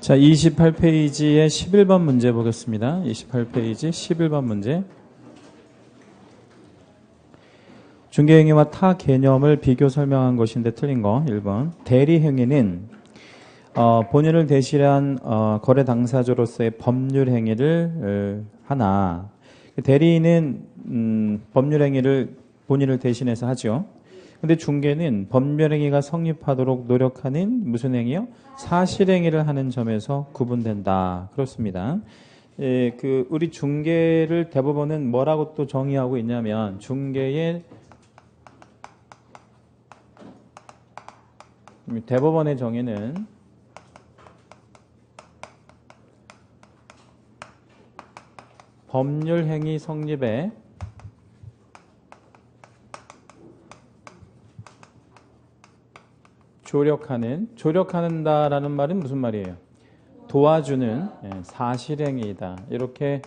자, 28페이지의 11번 문제 보겠습니다. 28페이지 11번 문제. 중개행위와 타 개념을 비교 설명한 것인데 틀린 거 1번. 대리행위는 본인을 대신한 거래 당사자로서의 법률 행위를 하나, 대리인은 법률 행위를 본인을 대신해서 하죠. 근데 중개는 법률 행위가 성립하도록 노력하는 무슨 행위요? 사실 행위를 하는 점에서 구분된다. 그렇습니다. 우리 중개를 대법원은 뭐라고 또 정의하고 있냐면, 중개의 대법원의 정의는 법률 행위 성립에 조력하는다라는 말은 무슨 말이에요? 도와주는 사실행위이다. 이렇게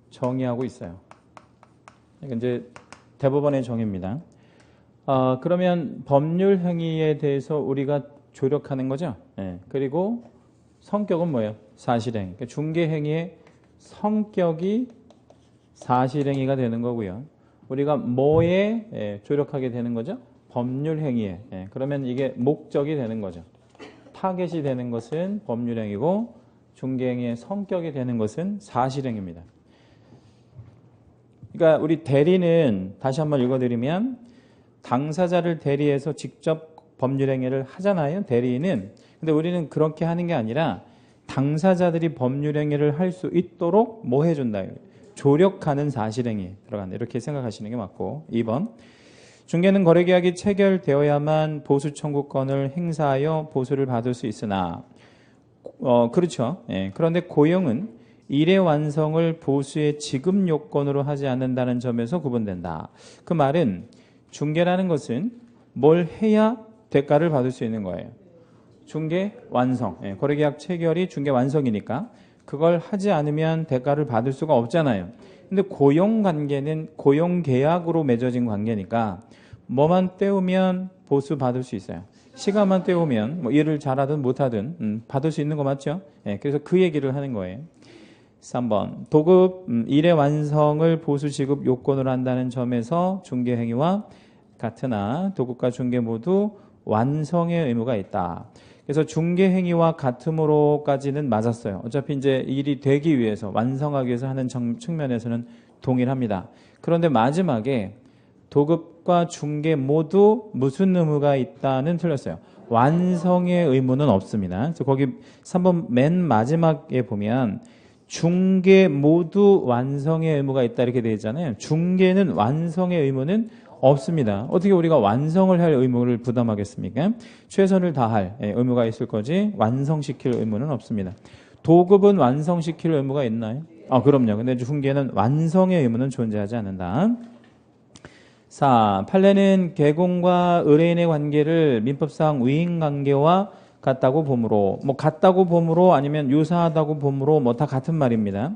정의하고 있어요. 이제 대법원의 정의입니다. 그러면 법률 행위에 대해서 우리가 조력하는 거죠. 그리고 성격은 뭐예요? 사실행위. 그러니까 중개행위의 성격이 사실행위가 되는 거고요. 우리가 뭐에 조력하게 되는 거죠? 법률 행위에. 그러면 이게 목적이 되는 거죠. 타겟이 되는 것은 법률 행위고, 중개행위의 성격이 되는 것은 사실행위입니다. 그러니까 우리 대리는 다시 한번 읽어드리면, 당사자를 대리해서 직접 법률 행위를 하잖아요, 대리인은. 근데 우리는 그렇게 하는 게 아니라 당사자들이 법률 행위를 할 수 있도록 뭐 해준다? 조력하는 사실행위 들어간다. 이렇게 생각하시는 게 맞고. 2번. 중개는 거래계약이 체결되어야만 보수 청구권을 행사하여 보수를 받을 수 있으나, 그렇죠. 그런데 고용은 일의 완성을 보수의 지급 요건으로 하지 않는다는 점에서 구분된다. 그 말은 중개라는 것은 뭘 해야 대가를 받을 수 있는 거예요. 중개 완성. 거래계약 체결이 중개 완성이니까 그걸 하지 않으면 대가를 받을 수가 없잖아요. 근데 고용관계는 고용계약으로 맺어진 관계니까 뭐만 때우면 보수 받을 수 있어요. 시간만 때우면 뭐 일을 잘하든 못하든 받을 수 있는 거 맞죠? 그래서 그 얘기를 하는 거예요. 3번. 도급 일의 완성을 보수 지급 요건으로 한다는 점에서 중개행위와 같으나 도급과 중개 모두 완성의 의무가 있다. 그래서 중개행위와 같음으로까지는 맞았어요. 어차피 이제 일이 되기 위해서, 완성하기 위해서 하는 측면에서는 동일합니다. 그런데 마지막에 도급과 중개 모두 무슨 의무가 있다는 틀렸어요. 완성의 의무는 없습니다. 그래서 거기 3번 맨 마지막에 보면 중개 모두 완성의 의무가 있다 이렇게 되어 있잖아요. 중개는 완성의 의무는 없습니다. 어떻게 우리가 완성을 할 의무를 부담하겠습니까? 최선을 다할 의무가 있을 거지 완성시킬 의무는 없습니다. 도급은 완성시킬 의무가 있나요? 그럼요. 근데 중개는 완성의 의무는 존재하지 않는다. 4. 판례는 개공과 의뢰인의 관계를 민법상 위임관계와 같다고 보므로, 같다고 보므로 아니면 유사하다고 보므로 다 같은 말입니다.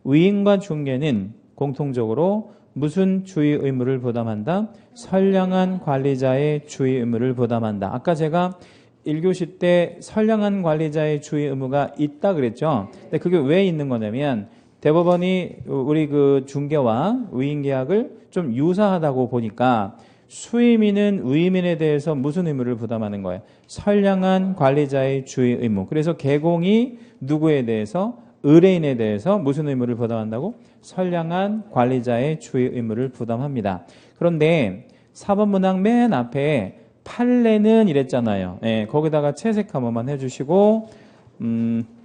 위임과 중개는 공통적으로 무슨 주의 의무를 부담한다? 선량한 관리자의 주의 의무를 부담한다. 아까 제가 1교시 때 선량한 관리자의 주의 의무가 있다 그랬죠. 근데 그게 왜 있는 거냐면 대법원이 우리 그 중개와 위임계약을 좀 유사하다고 보니까 수임인은 위임인에 대해서 무슨 의무를 부담하는 거예요? 선량한 관리자의 주의 의무. 그래서 개공이 누구에 대해서? 의뢰인에 대해서 무슨 의무를 부담한다고? 선량한 관리자의 주의 의무를 부담합니다. 그런데 4번 문항 맨 앞에 판례는 이랬잖아요. 거기다가 채색 한 번만 해주시고,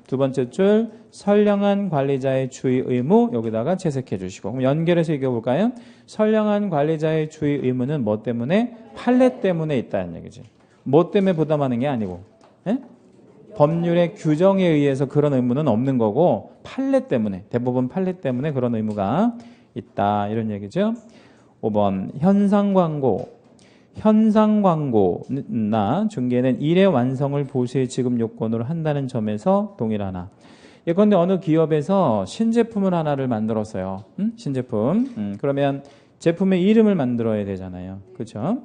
두 번째 줄 선량한 관리자의 주의 의무 여기다가 채색해 주시고, 그럼 연결해서 읽어볼까요? 선량한 관리자의 주의 의무는 뭐 때문에? 판례 때문에 있다는 얘기지. 뭐 때문에 부담하는 게 아니고, 법률의 규정에 의해서 그런 의무는 없는 거고, 판례 때문에, 대법원 판례 때문에 그런 의무가 있다 이런 얘기죠. 5번. 현상광고나 중개는 일의 완성을 보수의 지급 요건으로 한다는 점에서 동일하나. 예컨대 어느 기업에서 신제품을 하나를 만들었어요. 신제품. 그러면 제품의 이름을 만들어야 되잖아요. 그렇죠?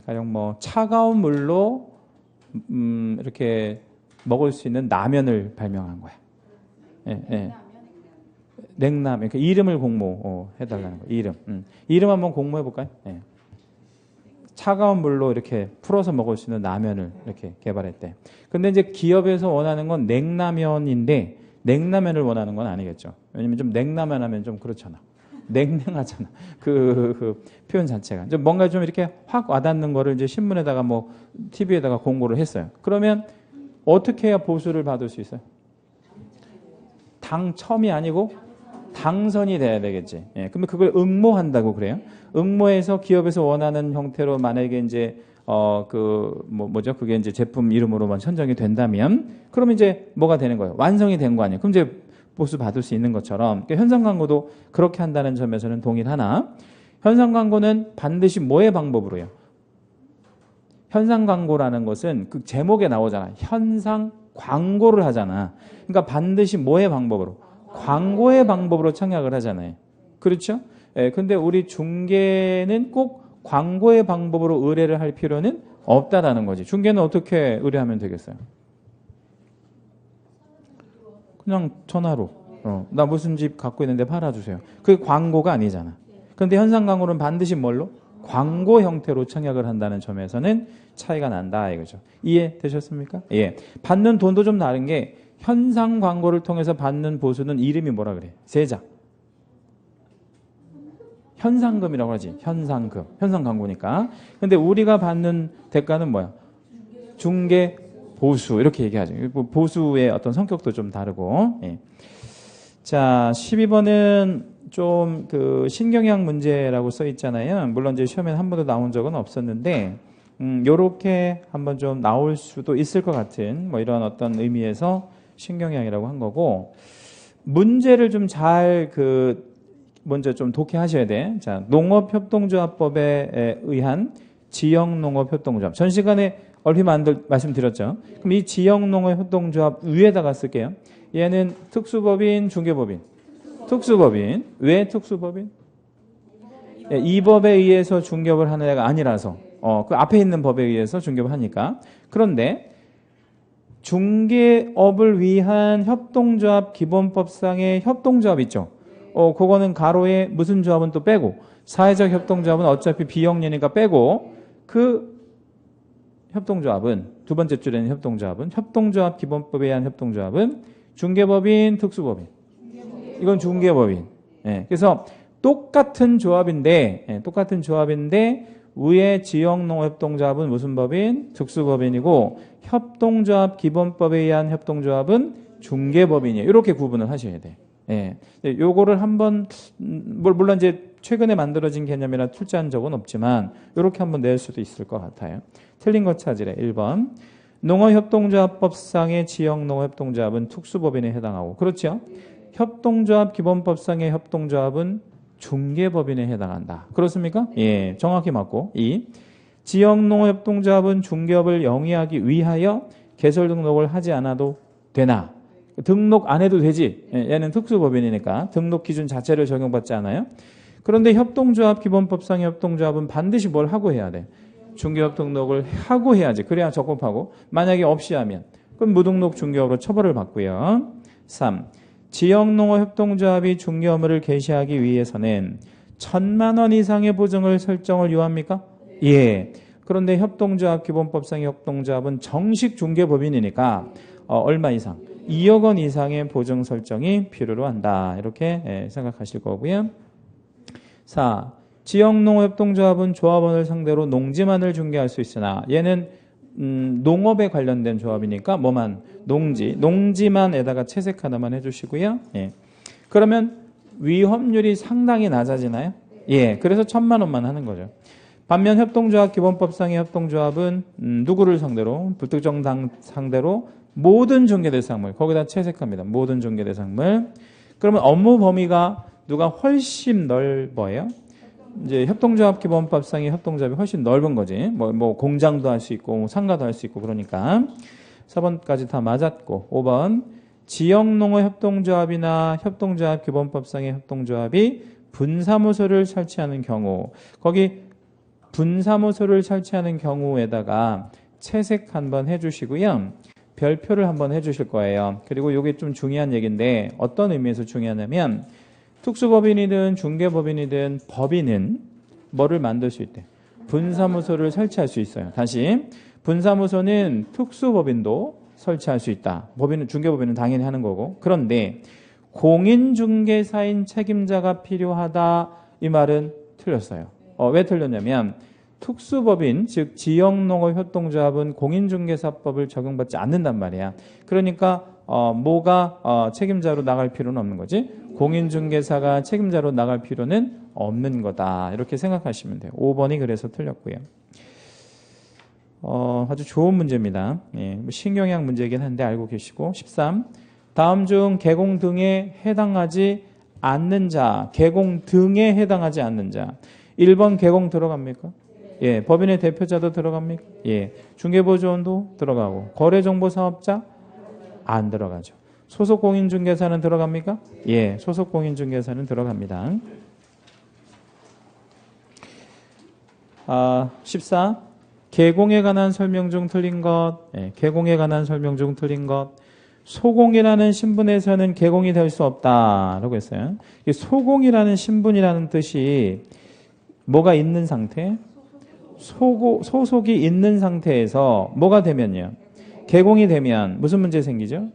가령 차가운 물로 이렇게 먹을 수 있는 라면을 발명한 거야. 예, 예. 냉라면. 그러니까 이름을 공모해달라는 거예요. 이름. 이름 한번 공모해볼까요? 예. 차가운 물로 이렇게 풀어서 먹을 수 있는 라면을 이렇게 개발했대. 근데 이제 기업에서 원하는 건 냉라면인데 냉라면을 원하는 건 아니겠죠. 왜냐면 좀 냉라면 하면 좀 그렇잖아. 냉랭하잖아. 그 표현 자체가. 좀 뭔가 좀 이렇게 확 와닿는 거를 이제 신문에다가 뭐 TV에다가 공고를 했어요. 그러면 어떻게 해야 보수를 받을 수 있어요? 당첨이 아니고 당선이 돼야 되겠지. 예, 그러면 그걸 응모한다고 그래요. 응모해서 기업에서 원하는 형태로 만약에 이제 뭐죠? 그게 이제 제품 이름으로만 선정이 된다면 그러면 이제 뭐가 되는 거예요? 완성이 된 거 아니에요? 그럼 이제 보수 받을 수 있는 것처럼 그러니까 현상 광고도 그렇게 한다는 점에서는 동일하나 현상 광고는 반드시 뭐의 방법으로요? 현상 광고라는 것은 그 제목에 나오잖아. 현상 광고를 하잖아. 그러니까 반드시 뭐의 방법으로? 광고의 방법으로 청약을 하잖아요. 그렇죠? 예, 근데 우리 중개는 꼭 광고의 방법으로 의뢰를 할 필요는 없다라는 거지. 중개는 어떻게 의뢰하면 되겠어요? 그냥 전화로. 나 무슨 집 갖고 있는데 팔아주세요. 그게 광고가 아니잖아. 그런데 현상 광고는 반드시 뭘로? 광고 형태로 청약을 한다는 점에서는 차이가 난다 이거죠. 이해되셨습니까? 예. 받는 돈도 좀 다른 게 현상 광고를 통해서 받는 보수는 이름이 뭐라 그래? 세자. 현상금이라고 하지. 현상금. 현상 광고니까. 근데 우리가 받는 대가는 뭐야? 중개 보수 이렇게 얘기하죠. 보수의 어떤 성격도 좀 다르고. 예. 자, 12번은 좀 그 신경향 문제라고 써 있잖아요. 물론 이제 시험에 한 번도 나온 적은 없었는데 요렇게 한번 좀 나올 수도 있을 것 같은 뭐 이런 어떤 의미에서 신경향이라고 한 거고 문제를 좀 잘 먼저 좀 독해하셔야 돼. 자, 농업협동조합법에 의한 지역농업협동조합. 전 시간에 얼핏 말씀드렸죠. 그럼 이 지역농업협동조합 위에다가 쓸게요. 얘는 특수법인, 중개법인. 특수법인. 왜 특수법인? 이 법에 의해서 중개업을 하는 애가 아니라서. 그 앞에 있는 법에 의해서 중개업을 하니까. 그런데 중개업을 위한 협동조합 기본법상의 협동조합 있죠. 그거는 가로에 무슨 조합은 또 빼고 사회적 협동조합은 어차피 비영리니까 빼고 그 협동조합은 두 번째 줄에 있는 협동조합은 협동조합 기본법에 의한 협동조합은 중개법인, 특수법인. 이건 중개법인. 예, 그래서 똑같은 조합인데 위에 지역농협동조합은 무슨 법인? 특수법인이고 협동조합 기본법에 의한 협동조합은 중개법인이에요. 이렇게 구분을 하셔야 돼. 예, 요거를 한번 물론 이제 최근에 만들어진 개념이라 출제한 적은 없지만 이렇게 한번 낼 수도 있을 것 같아요. 틀린 거 찾으래. 1번. 농어협동조합법상의 지역농어협동조합은 특수법인에 해당하고 그렇죠? 협동조합 기본법상의 협동조합은 중개법인에 해당한다. 그렇습니까? 예, 정확히 맞고. 2. 지역농어협동조합은 중개업을 영위하기 위하여 개설 등록을 하지 않아도 되나? 등록 안 해도 되지. 얘는 특수법인이니까 등록 기준 자체를 적용받지 않아요. 그런데 협동조합 기본법상의 협동조합은 반드시 뭘 하고 해야 돼? 중개업 등록을 하고 해야지. 그래야 적법하고 만약에 없이 하면 그럼 무등록 중개업으로 처벌을 받고요. 3. 지역농어협동조합이 중개업을 개시하기 위해서는 1,000만 원 이상의 보증을 설정을 요합니까? 예. 그런데 협동조합 기본법상의 협동조합은 정식 중개법인이니까 얼마 이상? 2억 원 이상의 보증 설정이 필요로 한다. 이렇게 생각하실 거고요. 4. 지역농어협동조합은 조합원을 상대로 농지만을 중개할 수 있으나 얘는 농업에 관련된 조합이니까 뭐만? 농지만에다가 채색 하나만 해주시고요. 예. 그러면 위험률이 상당히 낮아지나요? 예. 그래서 1,000만 원만 하는 거죠. 반면 협동조합 기본법상의 협동조합은 누구를 상대로? 불특정 상대로 모든 중개대상물 거기다 채색합니다. 모든 중개대상물. 그러면 업무 범위가 누가 훨씬 넓어요? 이제 협동조합 기본법상의 협동조합이 훨씬 넓은 거지. 뭐 공장도 할 수 있고 상가도 할 수 있고 그러니까 4번까지 다 맞았고 5번 지역농어협동조합이나 협동조합 기본법상의 협동조합이 분사무소를 설치하는 경우 거기 분사무소를 설치하는 경우에다가 채색 한번 해주시고요. 별표를 한번 해주실 거예요. 그리고 이게 좀 중요한 얘기인데 어떤 의미에서 중요하냐면 특수법인이든 중개법인이든 법인은 뭐를 만들 수 있대? 분사무소를 설치할 수 있어요. 다시 분사무소는 특수법인도 설치할 수 있다. 법인은 중개법인은 당연히 하는 거고. 그런데 공인중개사인 책임자가 필요하다. 이 말은 틀렸어요. 왜 틀렸냐면 특수법인 즉 지역농업협동조합은 공인중개사법을 적용받지 않는단 말이야. 그러니까 뭐가 책임자로 나갈 필요는 없는 거지. 공인중개사가 책임자로 나갈 필요는 없는 거다. 이렇게 생각하시면 돼요. 5번이 그래서 틀렸고요. 아주 좋은 문제입니다. 예, 신경향 문제이긴 한데 알고 계시고. 13. 다음 중 개공 등에 해당하지 않는 자. 개공 등에 해당하지 않는 자. 1번 개공 들어갑니까? 예, 법인의 대표자도 들어갑니까? 예, 중개보조원도 들어가고. 거래정보사업자? 안 들어가죠. 소속 공인중개사는 들어갑니까? 예, 소속 공인중개사는 들어갑니다. 14. 개공에 관한 설명 중 틀린 것. 예, 개공에 관한 설명 중 틀린 것. 소공이라는 신분에서는 개공이 될 수 없다라고 했어요. 이 소공이라는 신분이라는 뜻이 뭐가 있는 상태? 소속이 있는 상태에서 뭐가 되면요? 개공이 되면 무슨 문제 생기죠?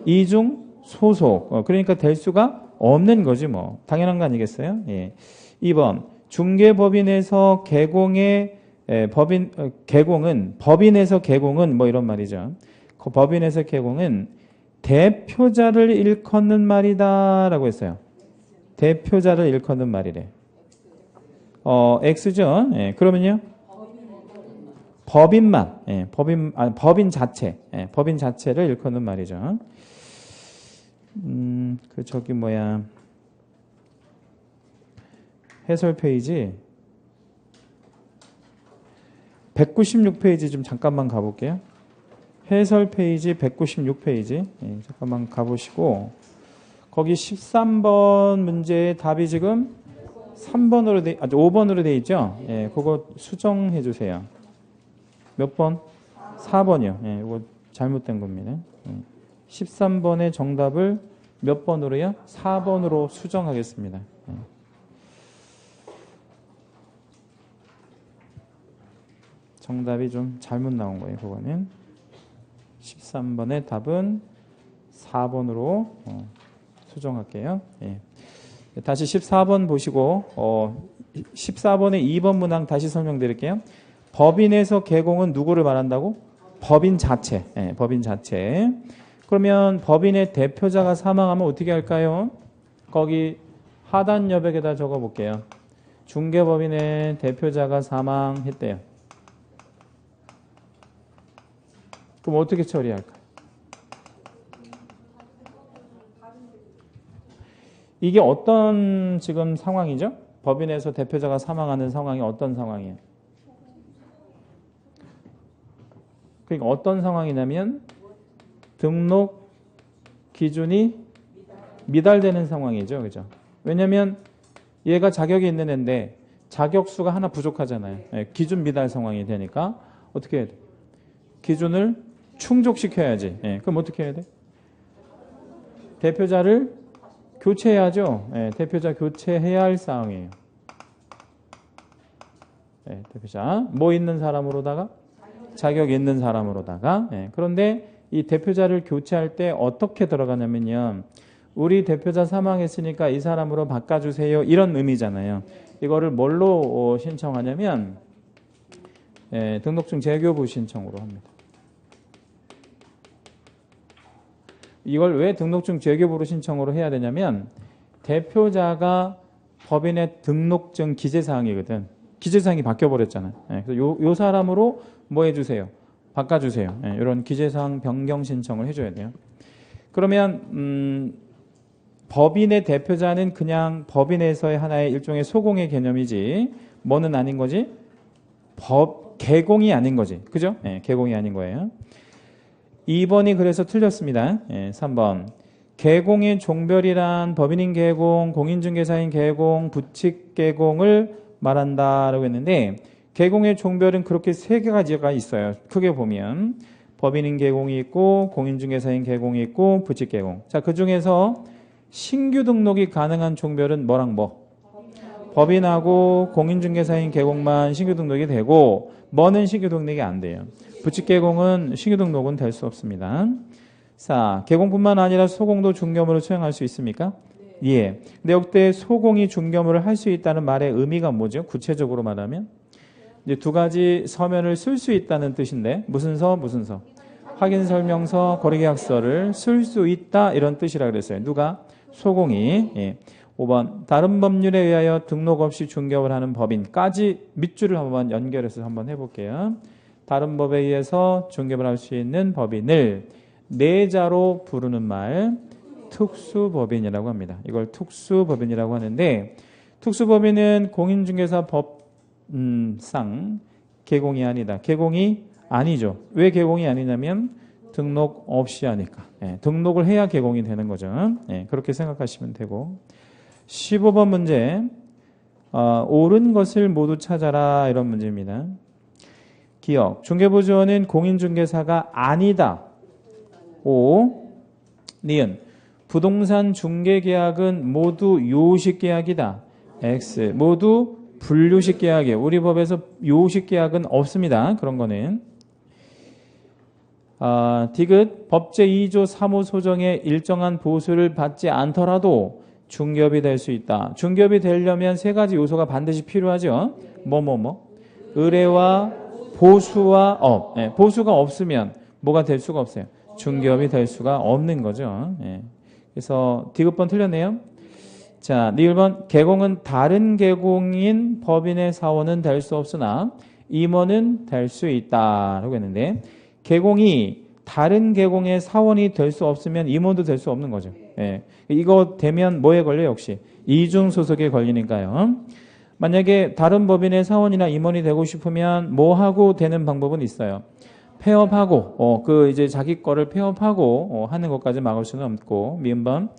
이중 소속. 그러니까 될 수가 없는 거지 뭐. 당연한 거 아니겠어요? 예. 2번. 중개법인에서 개공의 개공은 법인에서 개공은 뭐 이런 말이죠. 그 법인에서 개공은 대표자를 일컫는 말이다라고 했어요. 대표자를 일컫는 말이래. X죠. 예. 그러면요. 법인만, 예, 법인 자체, 예, 법인 자체를 일컫는 말이죠. 해설 페이지 196페이지 좀 잠깐만 가볼게요. 해설 페이지 196페이지 예, 잠깐만 가보시고 거기 13번 문제의 답이 지금 5번으로 돼 있죠. 예, 그거 수정해 주세요. 몇 번? 4번이요. 예, 이거 잘못된 겁니다. 13번의 정답을 몇 번으로요? 4번으로 수정하겠습니다. 예. 정답이 좀 잘못 나온 거예요. 그거는 13번의 답은 4번으로 수정할게요. 예. 다시 14번 보시고 14번의 2번 문항 다시 설명드릴게요. 법인에서 개공은 누구를 말한다고? 법인 자체. 예, 법인 자체. 그러면 법인의 대표자가 사망하면 어떻게 할까요? 거기 하단 여백에다 적어볼게요. 중개법인의 대표자가 사망했대요. 그럼 어떻게 처리할까요? 이게 어떤 지금 상황이죠? 법인에서 대표자가 사망하는 상황이 어떤 상황이에요? 그러니까 어떤 상황이냐면 등록 기준이 미달되는 상황이죠. 그죠? 왜냐면 얘가 자격이 있는 애인데 자격수가 하나 부족하잖아요. 예, 기준 미달 상황이 되니까 어떻게 해야 돼? 기준을 충족시켜야지. 예, 그럼 어떻게 해야 돼? 대표자를 교체해야죠. 예, 대표자 교체해야 할 사항이에요. 예, 대표자 뭐 있는 사람으로다가? 자격 있는 사람으로다가. 예, 그런데 이 대표자를 교체할 때 어떻게 들어가냐면요. 우리 대표자 사망했으니까 이 사람으로 바꿔주세요. 이런 의미잖아요. 이거를 뭘로 신청하냐면 예, 등록증 재교부 신청으로 합니다. 이걸 왜 등록증 재교부로 신청으로 해야 되냐면 대표자가 법인의 등록증 기재사항이거든. 기재사항이 바뀌어버렸잖아요. 예, 그래서 요 사람으로 뭐 해주세요? 바꿔주세요. 예, 이런 기재사항 변경 신청을 해줘야 돼요. 그러면 법인의 대표자는 그냥 법인에서의 하나의 일종의 소공의 개념이지 뭐는 아닌 거지? 개공이 아닌 거지. 그죠? 예, 개공이 아닌 거예요. 2번이 그래서 틀렸습니다. 예, 3번. 개공의 종별이란 법인인 개공, 공인중개사인 개공, 부칙 개공을 말한다라고 했는데 개공의 종별은 그렇게 세 가지가 있어요. 크게 보면 법인인 계공이 있고 공인중개사인 계공이 있고 부칙계공. 자, 그 중에서 신규 등록이 가능한 종별은 뭐랑 뭐? 법인하고 공인중개사인 계공만 신규 등록이 되고 뭐는 신규 등록이 안 돼요. 부칙계공은 신규 등록은 될 수 없습니다. 자, 계공뿐만 아니라 소공도 중개업으로 수행할 수 있습니까? 예. 근데 이때 소공이 중개업을 할 수 있다는 말의 의미가 뭐죠? 구체적으로 말하면 이제 두 가지 서면을 쓸 수 있다는 뜻인데 무슨 서? 무슨 서? 확인설명서, 거래계약서를 쓸 수 있다 이런 뜻이라 그랬어요. 누가? 소공이. 예. 5번 다른 법률에 의하여 등록 없이 중개업을 하는 법인까지 밑줄을 한번 연결해서 한번 해볼게요. 다른 법에 의해서 중개업을 할 수 있는 법인을 내자로 부르는 말 특수법인이라고 합니다. 이걸 특수법인이라고 하는데 특수법인은 공인중개사 법상 계공이 아니다. 계공이 아니죠. 왜 계공이 아니냐면 등록 없이 하니까. 예, 등록을 해야 계공이 되는 거죠. 예, 그렇게 생각하시면 되고 15번 문제 옳은 것을 모두 찾아라 이런 문제입니다. 기억 중개보조원은 공인중개사가 아니다. 5. 니은 부동산 중개계약은 모두 요식계약이다. X 모두 분류식계약이에요. 우리 법에서 요식계약은 없습니다. 그런 거는 디귿 법제 2조 3호 소정의 일정한 보수를 받지 않더라도 중개업이 될 수 있다. 중개업이 되려면 세 가지 요소가 반드시 필요하죠. 의뢰와 보수와 업. 예, 보수가 없으면 뭐가 될 수가 없어요. 중개업이 될 수가 없는 거죠. 예. 그래서 디귿번 틀렸네요. 자, 니을번 계공은 다른 계공인 법인의 사원은 될 수 없으나 임원은 될 수 있다라고 했는데 계공이 다른 계공의 사원이 될 수 없으면 임원도 될 수 없는 거죠. 예. 이거 되면 뭐에 걸려요? 역시 이중소속에 걸리니까요. 만약에 다른 법인의 사원이나 임원이 되고 싶으면 뭐 하고 되는 방법은 있어요. 폐업하고 이제 자기 거를 폐업하고 하는 것까지 막을 수는 없고 미음번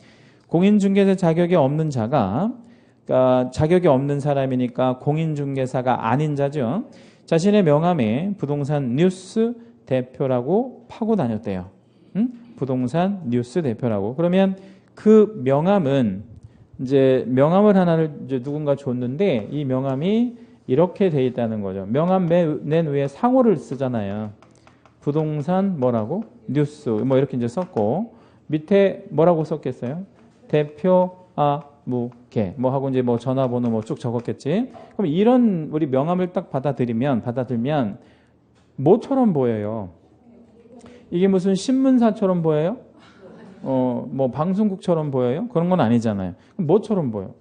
공인중개사 자격이 없는 자가 그러니까 자격이 없는 사람이니까 공인중개사가 아닌 자죠. 자신의 명함에 부동산 뉴스 대표라고 파고 다녔대요. 부동산 뉴스 대표라고. 그러면 그 명함은 이제 명함을 하나를 이제 누군가 줬는데 이 명함이 이렇게 돼 있다는 거죠. 명함 맨 위에 상호를 쓰잖아요. 부동산 뭐라고? 뉴스 뭐 이렇게 이제 썼고 밑에 뭐라고 썼겠어요? 대표 아무개 뭐 하고 이제 뭐 전화번호 뭐 쭉 적었겠지. 그럼 이런 우리 명함을 딱 받아들면 뭐처럼 보여요? 이게 무슨 신문사처럼 보여요? 뭐 방송국처럼 보여요? 그런 건 아니잖아요. 그럼 뭐처럼 보여?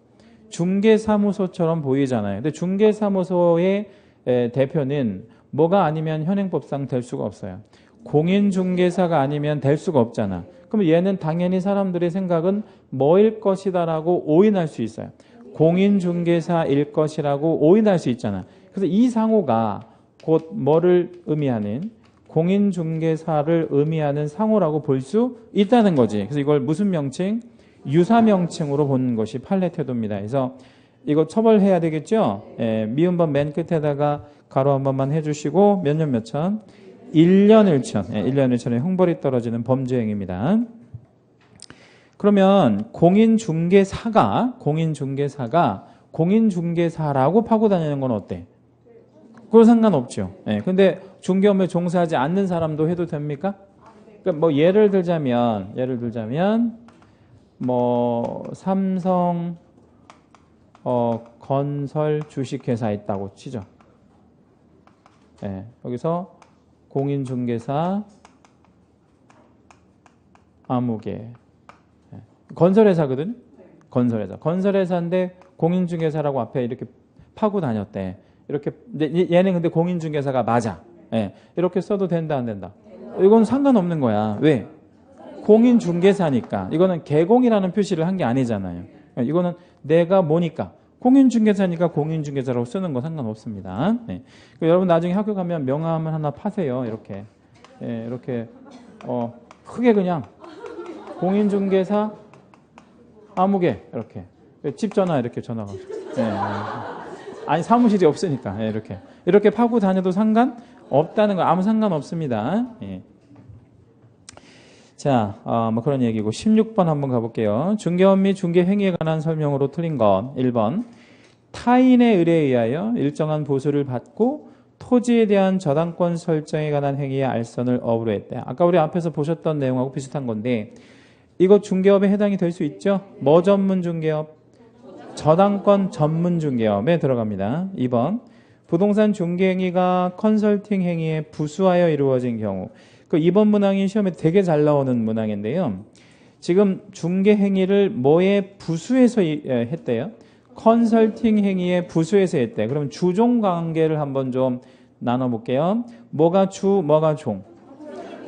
중개사무소처럼 보이잖아요. 근데 중개사무소의 대표는 뭐가 아니면 현행법상 될 수가 없어요. 공인중개사가 아니면 될 수가 없잖아. 그럼 얘는 당연히 사람들의 생각은 뭐일 것이다라고 오인할 수 있어요. 공인중개사일 것이라고 오인할 수 있잖아. 그래서 이 상호가 곧 뭐를 의미하는 공인중개사를 의미하는 상호라고 볼 수 있다는 거지. 그래서 이걸 무슨 명칭? 유사명칭으로 보는 것이 판례 태도입니다. 그래서 이거 처벌해야 되겠죠? 예, 미음번 맨 끝에다가 가로 한 번만 해주시고 몇 년 몇 천? 1년 1천. 예, 1년 1천의 형벌이 떨어지는 범죄행위입니다. 그러면 공인중개사가 공인중개사라고 파고 다니는 건 어때? 그건 상관없죠. 예, 근데 중개업에 종사하지 않는 사람도 해도 됩니까? 그러니까 뭐 예를 들자면 뭐 삼성 건설 주식회사 있다고 치죠. 예, 여기서 공인중개사 아무개 예, 건설회사거든. 건설회사인데 공인중개사라고 앞에 이렇게 파고 다녔대. 이렇게 얘는 근데 공인중개사가 맞아. 예, 이렇게 써도 된다 안 된다? 이건 상관없는 거야. 왜? 공인중개사니까. 이거는 계공이라는 표시를 한 게 아니잖아요. 이거는 내가 뭐니까 공인중개사니까 공인중개사라고 쓰는 거 상관없습니다. 네. 여러분 나중에 학교 가면 명함을 하나 파세요. 이렇게 예, 이렇게 크게 그냥 공인중개사 아무개 이렇게 집 전화 이렇게 전화가 예, 아니 사무실이 없으니까 예, 이렇게 파고 다녀도 상관 없다는 거 아무 상관 없습니다. 예. 자, 뭐 그런 얘기고 16번 한번 가볼게요. 중개업 및 중개행위에 관한 설명으로 틀린 것 1번 타인의 의뢰에 의하여 일정한 보수를 받고 토지에 대한 저당권 설정에 관한 행위의 알선을 업으로 했대. 아까 우리 앞에서 보셨던 내용하고 비슷한 건데 이거 중개업에 해당이 될 수 있죠? 뭐 전문 중개업? 저당권 전문 중개업에 들어갑니다. 2번 부동산 중개 행위가 컨설팅 행위에 부수하여 이루어진 경우. 그 2번 문항이 시험에 되게 잘 나오는 문항인데요. 지금 중개 행위를 뭐에 부수해서 했대요? 컨설팅 행위에 부수해서 했대. 그럼 주종 관계를 한번 좀 나눠볼게요. 뭐가 주, 뭐가 종?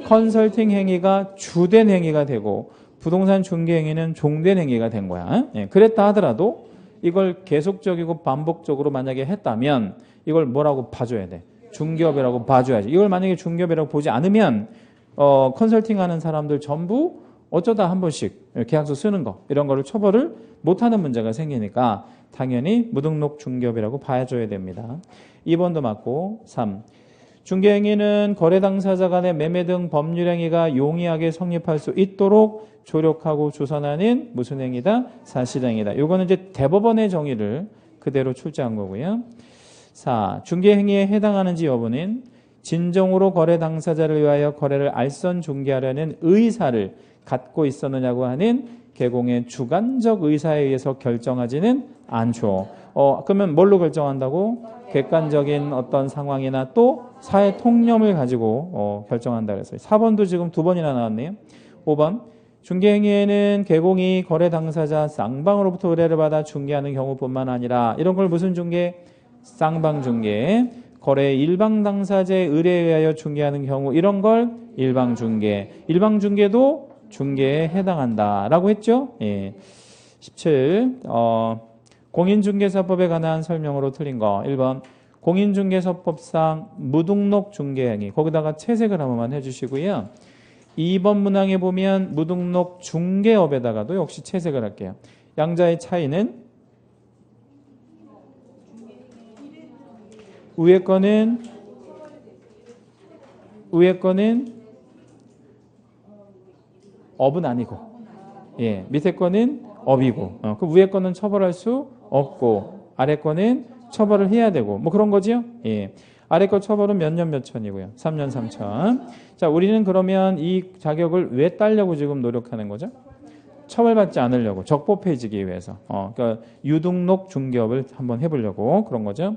컨설팅 행위가 주된 행위가 되고 부동산 중개 행위는 종된 행위가 된 거야. 그랬다 하더라도 이걸 계속적이고 반복적으로 만약에 했다면 이걸 뭐라고 봐줘야 돼? 중개업이라고 봐줘야지. 이걸 만약에 중개업이라고 보지 않으면 컨설팅하는 사람들 전부 어쩌다 한 번씩 계약서 쓰는 거 이런 거를 처벌을 못하는 문제가 생기니까 당연히 무등록 중개업이라고 봐줘야 됩니다. 2번도 맞고 3. 중개행위는 거래 당사자 간의 매매 등 법률행위가 용이하게 성립할 수 있도록 조력하고 주선하는 무슨 행위다? 사실행위다. 이거는 이제 대법원의 정의를 그대로 출제한 거고요. 4. 중개행위에 해당하는지 여부는 진정으로 거래 당사자를 위하여 거래를 알선 중개하려는 의사를 갖고 있었느냐고 하는 개공의 주관적 의사에 의해서 결정하지는 않죠. 그러면 뭘로 결정한다고? 객관적인 어떤 상황이나 또 사회 통념을 가지고 결정한다 그랬어요. 4번도 지금 2번이나 나왔네요. 5번 중개행위에는 개공이 거래 당사자 쌍방으로부터 의뢰를 받아 중개하는 경우뿐만 아니라 이런 걸 무슨 중개? 쌍방 중개. 거래 일방 당사자의 의뢰에 의하여 중개하는 경우 이런 걸 일방 중개. 일방 중개도 중개에 해당한다라고 했죠. 예. 17. 공인중개사법에 관한 설명으로 틀린 거 1번 공인중개사법상 무등록 중개행위 거기다가 채색을 한 번만 해주시고요. 2번 문항에 보면 무등록 중개업에다가도 역시 채색을 할게요. 양자의 차이는 위에 거는 업은 아니고 예, 밑에 거는 업이고 그 위에 거는 처벌할 수 없고 아래 거는 처벌을 해야 되고 뭐 그런 거지요. 예. 아래 거 처벌은 몇 년 몇 천이고요. 3년 3천. 자, 우리는 그러면 이 자격을 왜 따려고 지금 노력하는 거죠? 처벌받지 않으려고 적법해지기 위해서 그러니까 유등록 중개업을 한번 해보려고 그런 거죠.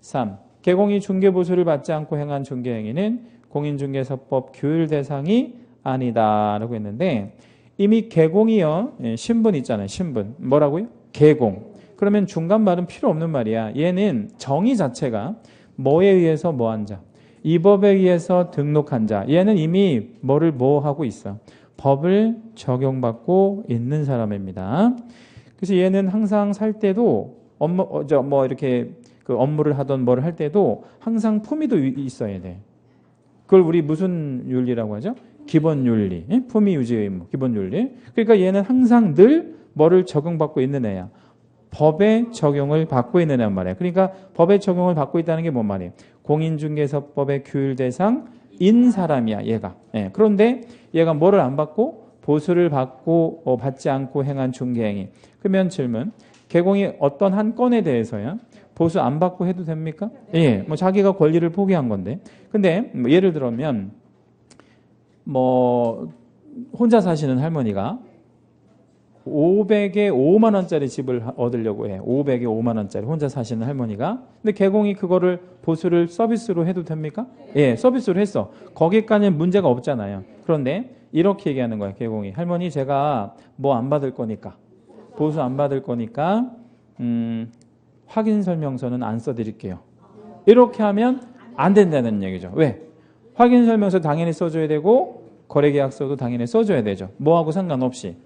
3. 개공이 중개보수를 받지 않고 행한 중개행위는 공인중개사법 규율 대상이 아니다라고 했는데 이미 개공이요. 신분 있잖아요. 신분. 뭐라고요? 개공. 그러면 중간 말은 필요 없는 말이야. 얘는 정의 자체가 뭐에 의해서 뭐한 자? 이 법에 의해서 등록한 자. 얘는 이미 뭐를 뭐 하고 있어? 법을 적용받고 있는 사람입니다. 그래서 얘는 항상 살 때도 이렇게 그 업무를 하던 뭐를 할 때도 항상 품위도 있어야 돼. 그걸 우리 무슨 윤리라고 하죠? 기본 윤리. 품위 유지 의무. 기본 윤리. 그러니까 얘는 항상 늘 뭐를 적용받고 있는 애야. 법의 적용을 받고 있는 애란 말이에요. 그러니까 법의 적용을 받고 있다는 게 뭔 말이에요? 공인중개사법의 규율 대상인 사람이야, 얘가. 예. 그런데 얘가 뭐를 안 받고 보수를 받고 받지 않고 행한 중개행위. 그러면 질문. 개공이 어떤 한 건에 대해서야 보수 안 받고 해도 됩니까? 예. 뭐 자기가 권리를 포기한 건데. 근데 뭐 예를 들면 뭐 혼자 사시는 할머니가 500에 5만 원짜리 집을 얻으려고 해. 500에 5만 원짜리 혼자 사시는 할머니가. 근데 개공이 그거를 보수를 서비스로 해도 됩니까? 예, 서비스로 했어. 거기까지는 문제가 없잖아요. 그런데 이렇게 얘기하는 거야, 개공이. 할머니 제가 뭐 안 받을 거니까 보수 안 받을 거니까 확인 설명서는 안 써드릴게요. 이렇게 하면 안 된다는 얘기죠. 왜? 확인 설명서 당연히 써줘야 되고 거래계약서도 당연히 써줘야 되죠. 뭐하고 상관없이.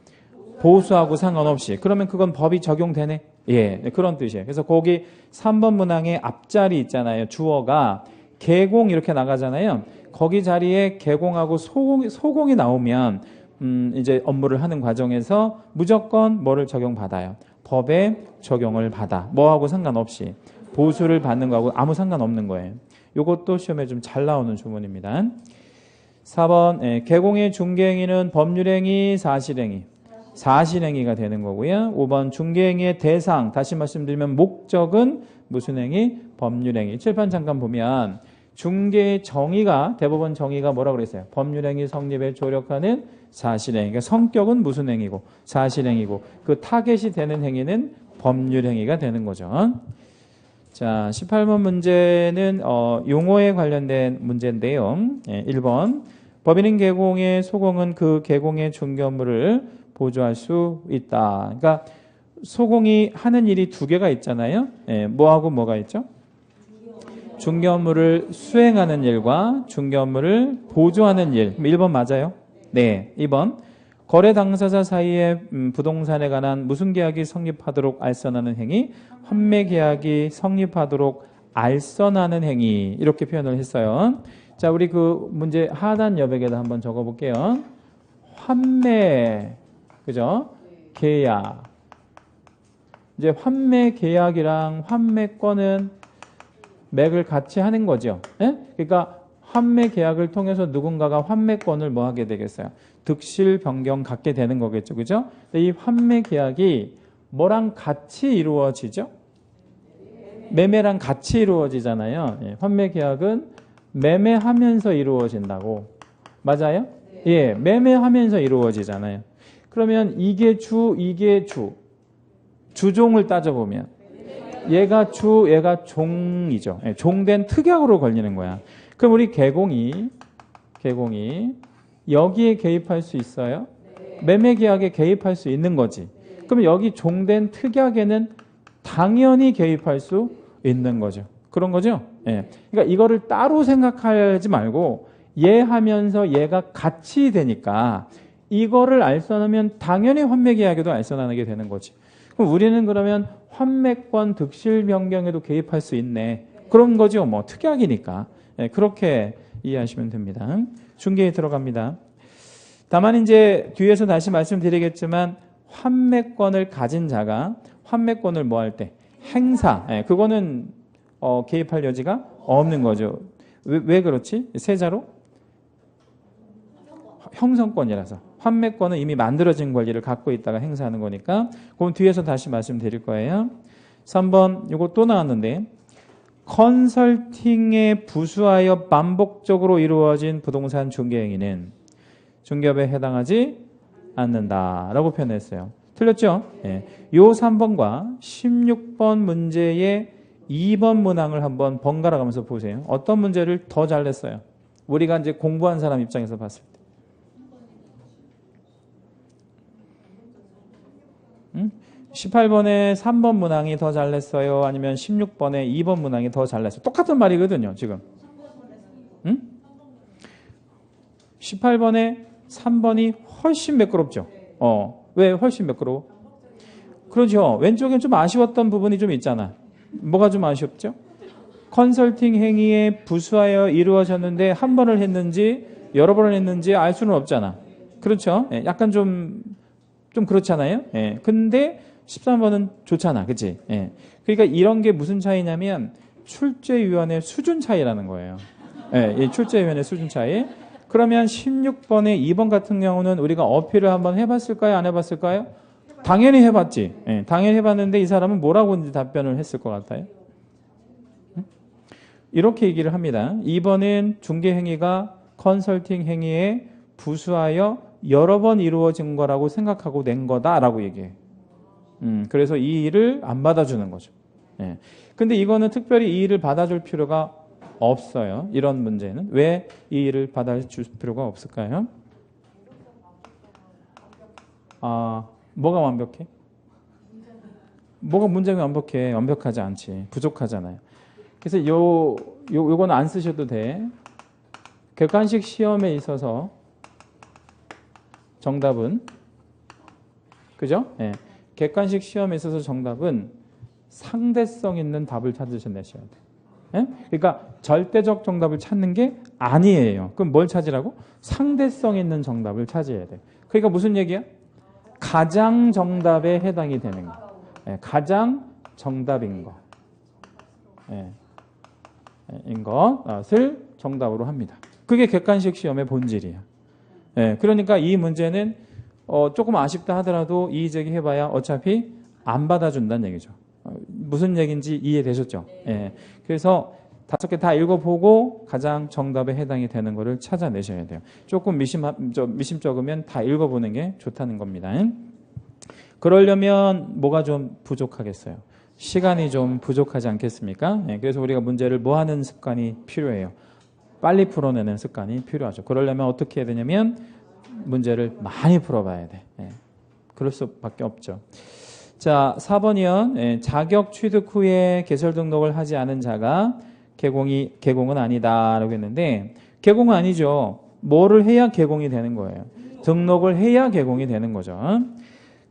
보수하고 상관없이. 그러면 그건 법이 적용되네? 예, 그런 뜻이에요. 그래서 거기 3번 문항에 앞자리 있잖아요. 주어가 개공 이렇게 나가잖아요. 거기 자리에 개공하고 소공이 나오면 이제 업무를 하는 과정에서 무조건 뭐를 적용받아요? 법에 적용을 받아. 뭐하고 상관없이. 보수를 받는 거하고 아무 상관없는 거예요. 이것도 시험에 좀 잘 나오는 주문입니다. 4번 개공의 중개행위는 법률행위, 사실행위. 사실행위가 되는 거고요. 5번 중개행위의 대상, 다시 말씀드리면 목적은 무슨 행위? 법률행위. 칠판 잠깐 보면 중개의 정의가, 대법원 정의가 뭐라고 그랬어요? 법률행위 성립에 조력하는 사실행위. 그러니까 성격은 무슨 행위고? 사실행위고. 그 타겟이 되는 행위는 법률행위가 되는 거죠. 자, 18번 문제는 용어에 관련된 문제인데요. 1번 법인인 개공의 소공은 그 개공의 중개 업무를 보조할 수 있다. 그러니까 소공이 하는 일이 두 개가 있잖아요. 뭐하고 뭐가 있죠? 중개 업무를 수행하는 일과 중개 업무를 보조하는 일. 1번 맞아요? 네. 2번 거래 당사자 사이에 부동산에 관한 무슨 계약이 성립하도록 알선하는 행위, 환매 계약이 성립하도록 알선하는 행위, 이렇게 표현을 했어요. 자, 우리 그 문제 하단 여백에다 한번 적어볼게요. 환매, 그죠? 계약. 이제 환매 계약이랑 환매권은 맥을 같이 하는 거죠. 예? 그러니까 환매 계약을 통해서 누군가가 환매권을 뭐 하게 되겠어요? 득실 변경 갖게 되는 거겠죠. 그죠? 이 환매 계약이 뭐랑 같이 이루어지죠? 매매랑 같이 이루어지잖아요. 예, 환매 계약은 매매하면서 이루어진다고. 맞아요? 예, 매매하면서 이루어지잖아요. 그러면 이게 주, 이게 주. 주종을 따져보면 얘가 주, 얘가 종이죠. 예, 종된 특약으로 걸리는 거야. 그럼 우리 개공이 여기에 개입할 수 있어요? 매매 계약에 개입할 수 있는 거지. 그럼 여기 종된 특약에는 당연히 개입할 수 있는 거죠. 그런 거죠? 예. 그러니까 이거를 따로 생각하지 말고 얘 하면서 얘가 같이 되니까 이거를 알선하면 당연히 환매 계약에도 알선하게 되는 거지. 그럼 우리는 그러면 환매권 득실 변경에도 개입할 수 있네. 그런 거죠. 뭐 특약이니까. 예, 그렇게 이해하시면 됩니다. 중개에 들어갑니다. 다만 이제 뒤에서 다시 말씀드리겠지만 환매권을 가진 자가 환매권을 뭐 할 때? 행사. 예, 그거는 개입할 여지가 없는 거죠. 왜 그렇지? 세자로? 형성권이라서. 환매권은 이미 만들어진 권리를 갖고 있다가 행사하는 거니까. 그럼 뒤에서 다시 말씀드릴 거예요. 3번 이거 또 나왔는데 컨설팅에 부수하여 반복적으로 이루어진 부동산 중개행위는 중개업에 해당하지 않는다라고 표현했어요. 틀렸죠? 예. 요 3번과 16번 문제의 2번 문항을 한번 번갈아 가면서 보세요. 어떤 문제를 더 잘 냈어요? 우리가 이제 공부한 사람 입장에서 봤을 때. 18번에 3번 문항이 더 잘 냈어요? 아니면 16번에 2번 문항이 더 잘 냈어요? 똑같은 말이거든요, 지금. 18번에 3번이 훨씬 매끄럽죠? 왜 훨씬 매끄러워? 그렇죠. 왼쪽엔 좀 아쉬웠던 부분이 좀 있잖아. 뭐가 좀 아쉬웠죠? 컨설팅 행위에 부수하여 이루어졌는데 한 번을 했는지 여러 번을 했는지 알 수는 없잖아. 그렇죠? 약간 좀 그렇잖아요. 근데 13번은 좋잖아. 그치? 그러니까 이런 게 무슨 차이냐면 출제위원회 수준 차이라는 거예요. 이 출제위원회 수준 차이. 그러면 16번에 2번 같은 경우는 우리가 어필을 한번 해봤을까요? 안 해봤을까요? 당연히 해봤지. 당연히 해봤는데 이 사람은 뭐라고 답변을 했을 것 같아요? 이렇게 얘기를 합니다. 2번은 중개행위가 컨설팅 행위에 부수하여 여러 번 이루어진 거라고 생각하고 낸 거다라고 얘기해요. 그래서 이 일을 안 받아주는 거죠. 근데 이거는 특별히 이 일을 받아줄 필요가 없어요. 이런 문제는. 왜 이 일을 받아줄 필요가 없을까요? 뭐가 완벽해? 뭐가 문제가 완벽해? 완벽하지 않지. 부족하잖아요. 그래서 요거는 안 쓰셔도 돼. 객관식 시험에 있어서 정답은 그죠? 객관식 시험에 있어서 정답은 상대성 있는 답을 찾으셔내셔야 돼. 그러니까 절대적 정답을 찾는 게 아니에요. 그럼 뭘 찾으라고? 상대성 있는 정답을 찾아야 돼. 그러니까 무슨 얘기야? 가장 정답에 해당이 되는 거. 가장 정답인 거. 인 것을 정답으로 합니다. 그게 객관식 시험의 본질이야. 예, 그러니까 이 문제는 조금 아쉽다 하더라도 이의 제기해봐야 어차피 안 받아준다는 얘기죠. 무슨 얘기인지 이해되셨죠? 예, 그래서 5개 다 읽어보고 가장 정답에 해당이 되는 거를 찾아내셔야 돼요. 조금 미심 적으면 다 읽어보는 게 좋다는 겁니다. 그러려면 뭐가 좀 부족하겠어요? 시간이 좀 부족하지 않겠습니까? 예, 그래서 우리가 문제를 뭐 하는 습관이 필요해요? 빨리 풀어내는 습관이 필요하죠. 그러려면 어떻게 해야 되냐면 문제를 많이 풀어봐야 돼. 예, 그럴 수밖에 없죠. 자, 4번이요. 예, 자격 취득 후에 개설 등록을 하지 않은 자가 개공은 아니다라고 했는데 개공은 아니죠. 뭐를 해야 개공이 되는 거예요? 등록을 해야 개공이 되는 거죠.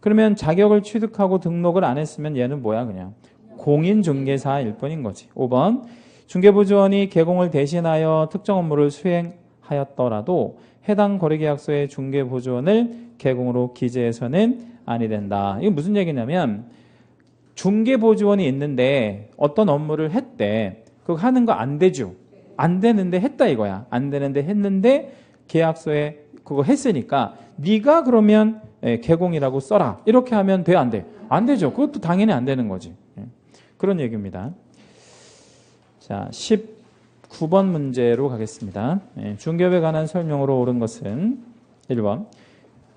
그러면 자격을 취득하고 등록을 안 했으면 얘는 뭐야? 그냥 공인중개사일 뿐인 거지. 5번 중개보조원이 개공을 대신하여 특정 업무를 수행하였더라도 해당 거래계약서의 중개보조원을 개공으로 기재해서는 아니 된다. 이게 무슨 얘기냐면 중개보조원이 있는데 어떤 업무를 했대. 그거 하는 거 안 되죠. 안 되는데 했다 이거야. 안 되는데 했는데 계약서에 그거 했으니까 네가 그러면 개공이라고 써라. 이렇게 하면 돼? 안 돼? 안 되죠. 그것도 당연히 안 되는 거지. 그런 얘기입니다. 자, 19번 문제로 가겠습니다. 중개업에 관한 설명으로 옳은 것은 1번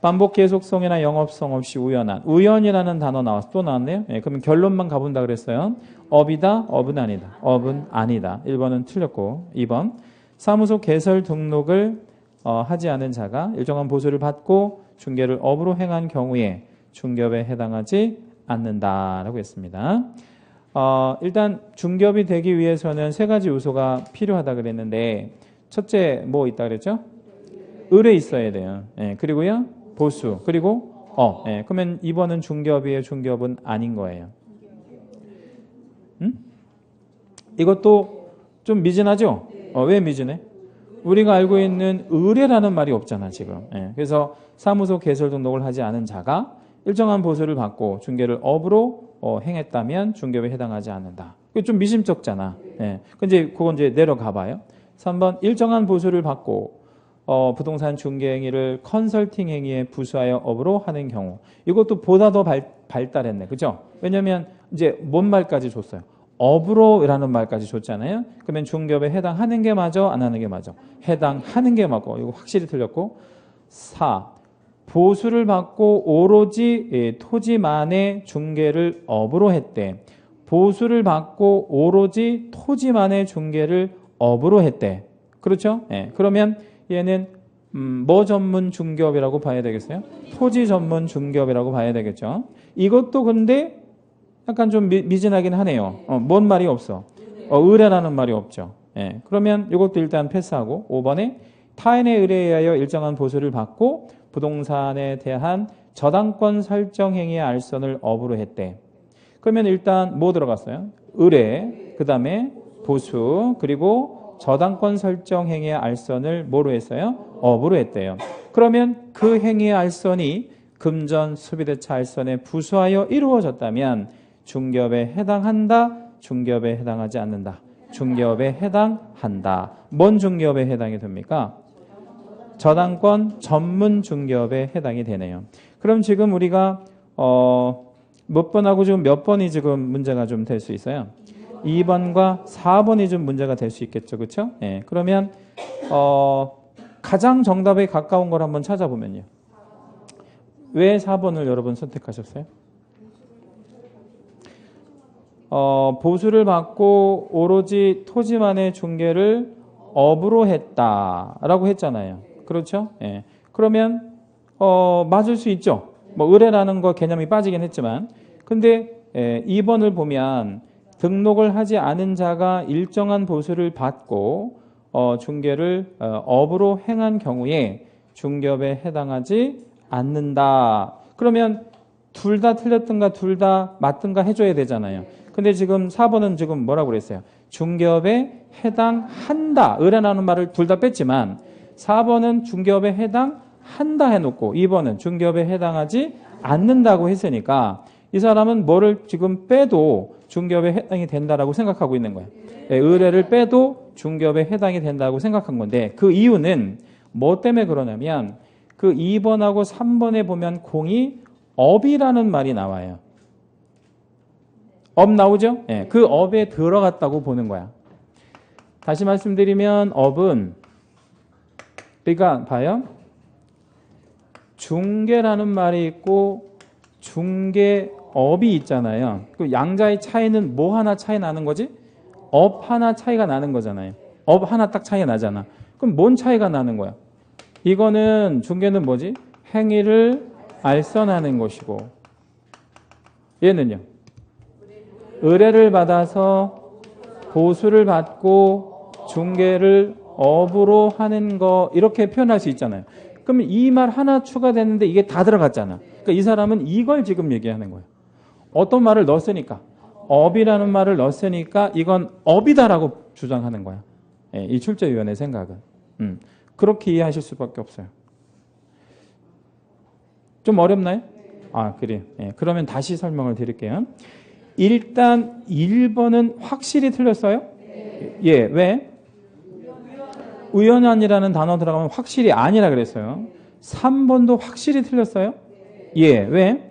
반복 계속성이나 영업성 없이 우연한 우연이라는 단어 나와서 또 나왔네요. 그러면 결론만 가본다 그랬어요. 업이다, 업은 아니다. 업은 아니다. 1번은 틀렸고 2번 사무소 개설 등록을 하지 않은 자가 일정한 보수를 받고 중개를 업으로 행한 경우에 중개업에 해당하지 않는다라고 했습니다. 일단 중개업이 되기 위해서는 3가지 요소가 필요하다 그랬는데 첫째 뭐 있다 그랬죠? 의뢰 있어야 돼요. 그리고요 보수 그리고 그러면 2번은 중개업이에요? 중개업은 아닌 거예요? 이것도 좀 미진하죠? 왜 미진해? 우리가 알고 있는 의뢰라는 말이 없잖아 지금. 그래서 사무소 개설 등록을 하지 않은 자가 일정한 보수를 받고 중개를 업으로 행했다면 중개업에 해당하지 않는다. 그게 좀 미심쩍잖아. 근데 그건 이제 내려가 봐요. 3번 일정한 보수를 받고 부동산 중개 행위를 컨설팅 행위에 부수하여 업으로 하는 경우. 이것도 보다 더 발달했네. 그죠? 왜냐면 이제 뭔 말까지 줬어요? 업으로라는 말까지 줬잖아요. 그러면 중개업에 해당하는 게 맞아? 안 하는 게 맞아? 해당하는 게 맞고. 이거 확실히 틀렸고. 4. 보수를 받고 오로지 토지만의 중개를 업으로 했대. 보수를 받고 오로지 토지만의 중개를 업으로 했대. 그렇죠? 그러면 얘는 뭐 전문 중개업이라고 봐야 되겠어요? 토지 전문 중개업이라고 봐야 되겠죠. 이것도 근데 약간 좀 미진하긴 하네요. 뭔 말이 없어? 의뢰라는 말이 없죠. 그러면 이것도 일단 패스하고 5번에 타인의 의뢰에 의하여 일정한 보수를 받고 부동산에 대한 저당권 설정 행위의 알선을 업으로 했대. 그러면 일단 뭐 들어갔어요? 의뢰, 그 다음에 보수, 그리고 저당권 설정 행위의 알선을 뭐로 했어요? 업으로 했대요. 그러면 그 행위의 알선이 금전 수비대차 알선에 부수하여 이루어졌다면 중개업에 해당한다, 중개업에 해당하지 않는다. 중개업에 해당한다. 뭔 중개업에 해당이 됩니까? 저당권 전문 중개업에 해당이 되네요. 그럼 지금 우리가 몇 번하고 지금 몇 번이 지금 문제가 좀 될 수 있어요? 2번과 4번이 좀 문제가 될 수 있겠죠. 그렇죠? 그러면 가장 정답에 가까운 걸 한번 찾아보면요. 왜 4번을 여러분 선택하셨어요? 보수를 받고 오로지 토지만의 중개를 업으로 했다라고 했잖아요. 그렇죠? 그러면 맞을 수 있죠. 뭐 의뢰라는 거 개념이 빠지긴 했지만, 근데 2번을 보면 등록을 하지 않은 자가 일정한 보수를 받고 중개를 업으로 행한 경우에 중개업에 해당하지 않는다. 그러면 둘 다 틀렸든가 둘 다 맞든가 해줘야 되잖아요. 근데 지금 4번은 지금 뭐라고 그랬어요? 중개업에 해당한다. 의뢰라는 말을 둘 다 뺐지만 4번은 중개업에 해당한다 해놓고 2번은 중개업에 해당하지 않는다고 했으니까 이 사람은 뭐를 지금 빼도 중개업에 해당이 된다라고 생각하고 있는 거예요. 의뢰를 빼도 중개업에 해당이 된다고 생각한 건데 그 이유는 뭐 때문에 그러냐면 그 2번하고 3번에 보면 공이 업이라는 말이 나와요. 업 나오죠? 예, 그 업에 들어갔다고 보는 거야. 다시 말씀드리면 업은 그러니까 봐요. 중개라는 말이 있고 중개업이 있잖아요. 그 양자의 차이는 뭐 하나 차이 나는 거지? 업 하나 차이가 나는 거잖아요. 업 하나 딱 차이가 나잖아. 그럼 뭔 차이가 나는 거야? 이거는 중개는 뭐지? 행위를 알선하는 것이고 얘는요. 의뢰를 받아서 보수를 받고 중개를 업으로 하는 거 이렇게 표현할 수 있잖아요. 그러면 이 말 하나 추가됐는데 이게 다 들어갔잖아. 그러니까 이 사람은 이걸 지금 얘기하는 거예요. 어떤 말을 넣었으니까 업이라는 말을 넣었으니까 이건 업이다라고 주장하는 거야. 예, 이 출제위원의 생각은. 그렇게 이해하실 수밖에 없어요. 좀 어렵나요? 아, 그래요. 예, 그러면 다시 설명을 드릴게요. 일단 1번은 확실히 틀렸어요? 예, 왜? 우연한이라는 단어 들어가면 확실히 아니라 그랬어요. 3번도 확실히 틀렸어요? 예, 왜?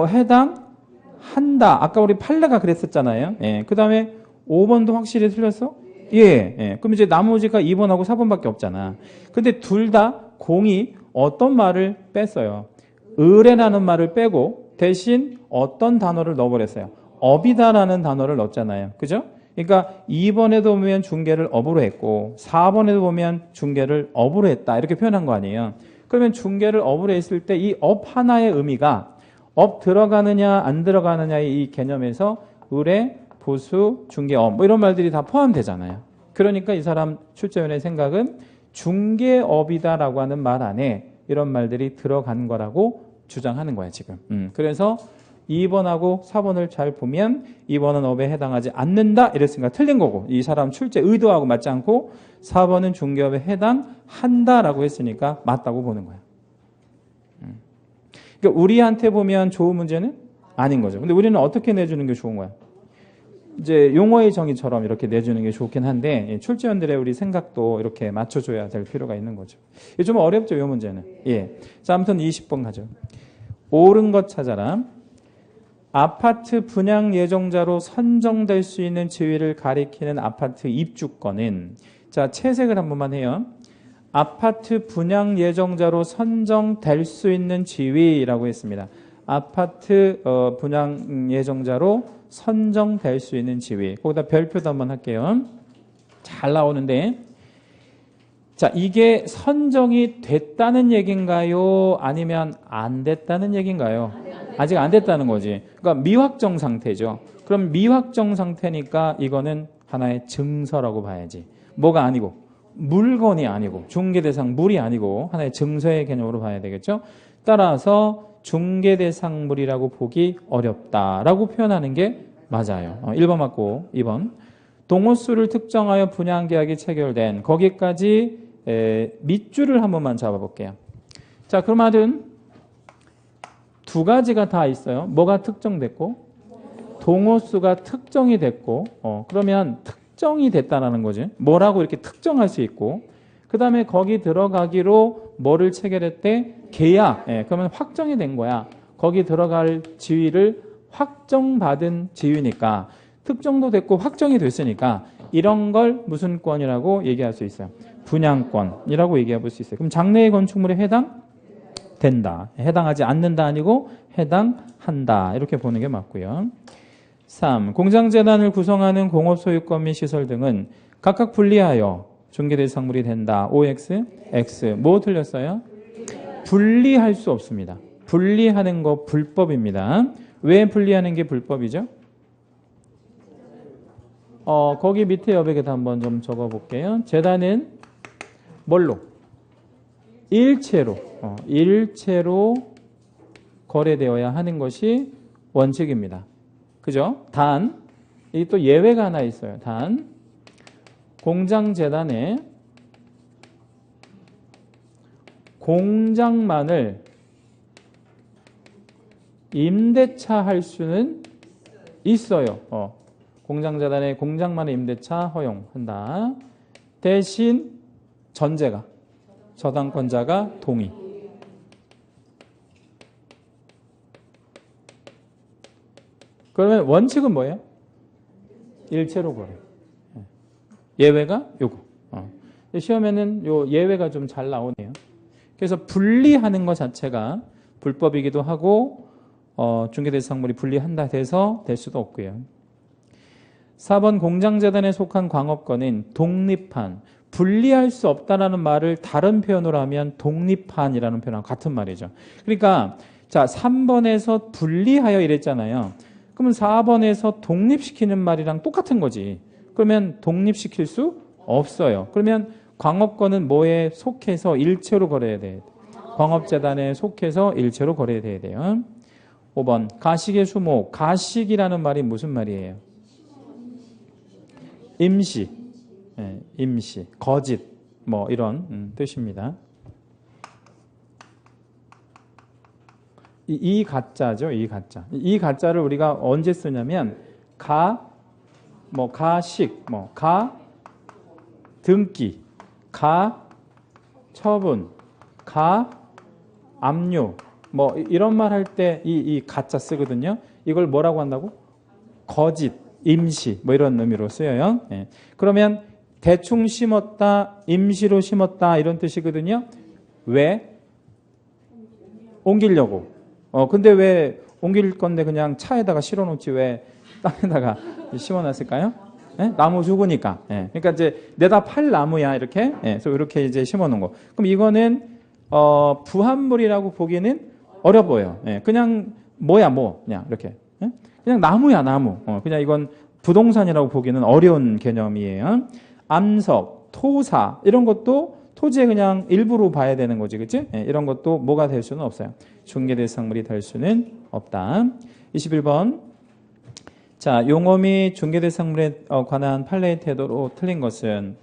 해당한다. 아까 우리 판례가 그랬었잖아요. 예, 그 다음에 5번도 확실히 틀렸어? 예, 예. 그럼 이제 나머지가 2번하고 4번밖에 없잖아. 근데 둘 다 공이 어떤 말을 뺐어요? 의뢰라는 말을 빼고 대신 어떤 단어를 넣어버렸어요? 업이다라는 단어를 넣었잖아요. 그죠? 그러니까 2번에도 보면 중개를 업으로 했고 4번에도 보면 중개를 업으로 했다. 이렇게 표현한 거 아니에요. 그러면 중개를 업으로 했을 때 이 업 하나의 의미가 업 들어가느냐 안 들어가느냐의 이 개념에서 의뢰, 보수, 중개업 뭐 이런 말들이 다 포함되잖아요. 그러니까 이 사람 출제위원의 생각은 중개업이다라고 하는 말 안에 이런 말들이 들어간 거라고 주장하는 거야 지금. 그래서 2번하고 4번을 잘 보면 2번은 업에 해당하지 않는다 이랬으니까 틀린 거고 이 사람 출제 의도하고 맞지 않고 4번은 중개업에 해당한다라고 했으니까 맞다고 보는 거야. 그러니까 우리한테 보면 좋은 문제는 아닌 거죠. 근데 우리는 어떻게 내주는 게 좋은 거야? 이제 용어의 정의처럼 이렇게 내주는 게 좋긴 한데 출제원들의 우리 생각도 이렇게 맞춰줘야 될 필요가 있는 거죠. 이게 좀 어렵죠, 이 문제는. 예. 자, 아무튼 20번 가죠. 옳은 것 찾아라. 아파트 분양 예정자로 선정될 수 있는 지위를 가리키는 아파트 입주권은 자, 채색을 한 번만 해요. 아파트 분양 예정자로 선정될 수 있는 지위라고 했습니다. 아파트 분양 예정자로 선정될 수 있는 지위. 거기다 별표도 한번 할게요. 잘 나오는데 자, 이게 선정이 됐다는 얘기인가요? 아니면 안 됐다는 얘기인가요? 아직 안 됐다는 거지. 그러니까 미확정 상태죠. 그럼 미확정 상태니까 이거는 하나의 증서라고 봐야지. 뭐가 아니고 물건이 아니고 중개대상 물이 아니고 하나의 증서의 개념으로 봐야 되겠죠. 따라서 중개대상물이라고 보기 어렵다라고 표현하는 게 맞아요. 1번 맞고 2번. 동호수를 특정하여 분양계약이 체결된 거기까지 밑줄을 한 번만 잡아볼게요. 자, 그러면 두 가지가 다 있어요. 뭐가 특정됐고 동호수가 특정이 됐고 그러면 특정이 됐다라는 거지. 뭐라고 이렇게 특정할 수 있고 그 다음에 거기 들어가기로 뭐를 체결했대? 계약. 그러면 확정이 된 거야. 거기 들어갈 지위를 확정받은 지위니까 특정도 됐고 확정이 됐으니까 이런 걸 무슨 권이라고 얘기할 수 있어요? 분양권이라고 얘기해 볼 수 있어요. 그럼 장래의 건축물에 해당된다. 해당하지 않는다 아니고 해당한다. 이렇게 보는 게 맞고요. 3. 공장재단을 구성하는 공업소유권 및 시설 등은 각각 분리하여 중개대상물이 된다. OX, X. 뭐 틀렸어요? 분리할 수 없습니다. 분리하는 거 불법입니다. 왜 분리하는 게 불법이죠? 거기 밑에 여백에다 한번 좀 적어볼게요. 재단은 뭘로? 일체로 거래되어야 하는 것이 원칙입니다. 그죠? 단, 이 또 예외가 하나 있어요. 단, 공장재단에 공장만을 임대차 할 수는 있어요. 공장재단에 공장만의 임대차 허용한다. 대신 전제가 저당권자가 동의. 그러면 원칙은 뭐예요? 일체로 거래. 예외가 요거. 시험에는 요 예외가 좀 잘 나오네요. 그래서 분리하는 것 자체가 불법이기도 하고 중개대상물이 분리한다 돼서 될 수도 없고요. 4번 공장재단에 속한 광업권은 독립한, 분리할 수 없다라는 말을 다른 표현으로 하면 독립한이라는 표현하고 같은 말이죠. 그러니까 자 3번에서 분리하여 이랬잖아요. 그러면 4번에서 독립시키는 말이랑 똑같은 거지. 그러면 독립시킬 수 없어요. 그러면 광업권은 뭐에 속해서 일체로 거래해야 돼요. 광업재단에 속해서 일체로 거래돼야 돼요. 5번 가식의 수목. 가식이라는 말이 무슨 말이에요? 임시, 임시, 거짓 뭐 이런 뜻입니다. 이 가짜죠. 이 가짜. 이 가짜를 우리가 언제 쓰냐면 가식, 등기, 처분, 압류 이런 말 할 때 이 가짜 쓰거든요. 이걸 뭐라고 한다고? 거짓, 임시 이런 의미로 쓰여요. 예. 그러면 대충 심었다, 임시로 심었다 이런 뜻이거든요. 왜? 옮기려고. 근데 왜 옮길 건데 그냥 차에다가 실어놓지 왜 땅에다가 심어놨을까요? 예? 나무 죽으니까. 예. 그러니까 이제 내다 팔 나무야 이렇게. 예. 그래서 이렇게 이제 심어놓은 거. 그럼 이거는 부합물이라고 보기에는 어려 보여요. 예. 그냥 그냥 이렇게. 예? 그냥 나무야 나무. 그냥 이건 부동산이라고 보기에는 어려운 개념이에요. 암석, 토사 이런 것도 토지의 그냥 일부로 봐야 되는 거지, 그치? 예, 이런 것도 뭐가 될 수는 없어요. 중개대상물이 될 수는 없다. 21번. 자, 용어 및 중개대상물에 관한 판례의 태도로 틀린 것은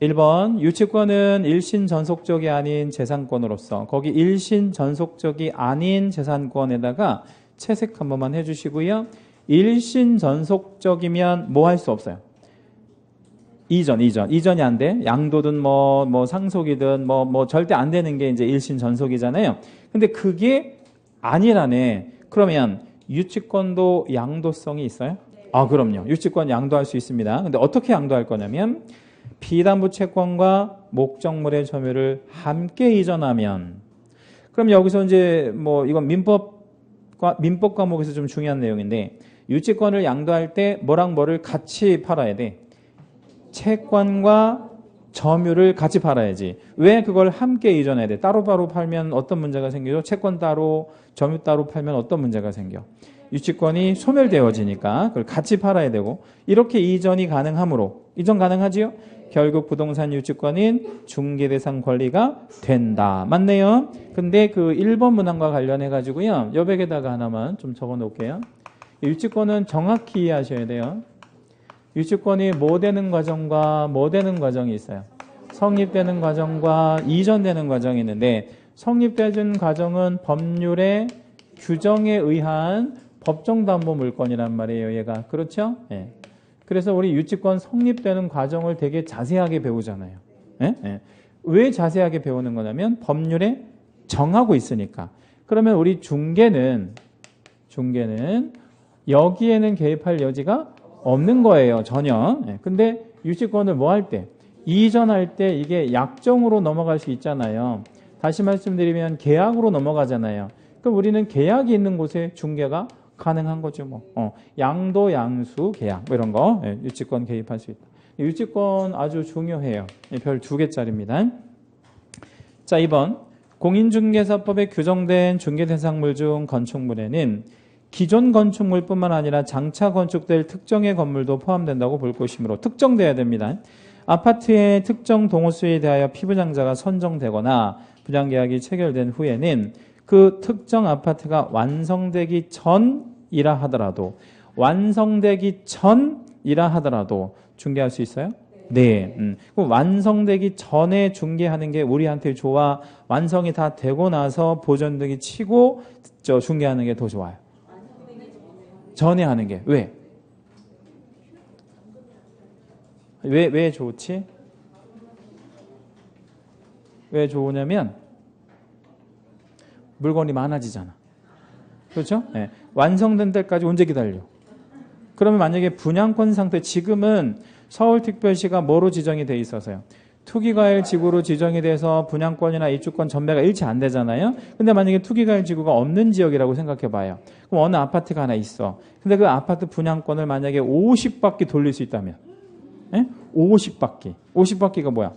1번 유치권은 일신 전속적이 아닌 재산권으로서 거기 일신 전속적이 아닌 재산권에다가 채색 한 번만 해주시고요. 일신 전속적이면 뭐 할 수 없어요? 이전이 안 돼. 양도든 상속이든 절대 안 되는 게 이제 일신 전속이잖아요. 근데 그게 아니라네. 그러면 유치권도 양도성이 있어요? 아, 그럼요. 유치권 양도할 수 있습니다. 근데 어떻게 양도할 거냐면 피담보 채권과 목적물의 점유를 함께 이전하면 그럼 여기서 이제 이건 민법 과목에서 좀 중요한 내용인데 유치권을 양도할 때 뭐랑 뭐를 같이 팔아야 돼? 채권과 점유를 같이 팔아야지. 왜 그걸 함께 이전해야 돼? 따로따로 팔면 어떤 문제가 생기죠? 채권 따로, 점유 따로 팔면 어떤 문제가 생겨? 유치권이 소멸되어지니까 그걸 같이 팔아야 되고 이렇게 이전이 가능하므로 이전 가능하지요? 결국 부동산 유치권인 중개대상 권리가 된다. 맞네요. 근데 그 1번 문항과 관련해 가지고요. 여백에다가 하나만 좀 적어 놓을게요. 유치권은 정확히 이해하셔야 돼요. 유치권이 뭐 되는 과정과 뭐 되는 과정이 있어요. 성립되는 과정과 이전되는 과정이 있는데 성립되는 과정은 법률의 규정에 의한 법정담보 물권이란 말이에요. 얘가. 그렇죠? 예. 그래서 우리 유치권 성립되는 과정을 되게 자세하게 배우잖아요. 예? 예. 왜 자세하게 배우는 거냐면 법률에 정하고 있으니까. 그러면 우리 중개는 여기에는 개입할 여지가 없는 거예요. 전혀. 예. 근데 유치권을 뭐 할 때? 이전할 때 이게 약정으로 넘어갈 수 있잖아요. 다시 말씀드리면 계약으로 넘어가잖아요. 그럼 우리는 계약이 있는 곳에 중개가 가능한 거죠. 양도, 양수, 계약 이런 거 유치권 개입할 수 있다. 유치권 아주 중요해요. 별 2개짜리입니다. 자, 2번 공인중개사법에 규정된 중개대상물 중 건축물에는 기존 건축물뿐만 아니라 장차 건축될 특정의 건물도 포함된다고 볼 것이므로 특정돼야 됩니다. 아파트의 특정 동호수에 대하여 피부장자가 선정되거나 분양계약이 체결된 후에는 그 특정 아파트가 완성되기 전이라 하더라도 중개할 수 있어요? 네. 그럼 완성되기 전에 중개하는 게 우리한테 좋아? 완성이 다 되고 나서 보존등이 치고 중개하는 게 더 좋아요? 전에 하는 게. 왜? 왜 좋지? 왜 좋으냐면 물건이 많아지잖아. 그렇죠? 네. 완성된 때까지 언제 기다려? 그러면 만약에 분양권 상태, 지금은 서울특별시가 뭐로 지정이 돼 있어서요? 투기과열 지구로 지정이 돼서 분양권이나 입주권 전매가 일치 안 되잖아요. 근데 만약에 투기과열 지구가 없는 지역이라고 생각해 봐요. 그럼 어느 아파트가 하나 있어. 근데 그 아파트 분양권을 만약에 50바퀴 돌릴 수 있다면, 예? 50바퀴. 50바퀴가 뭐야?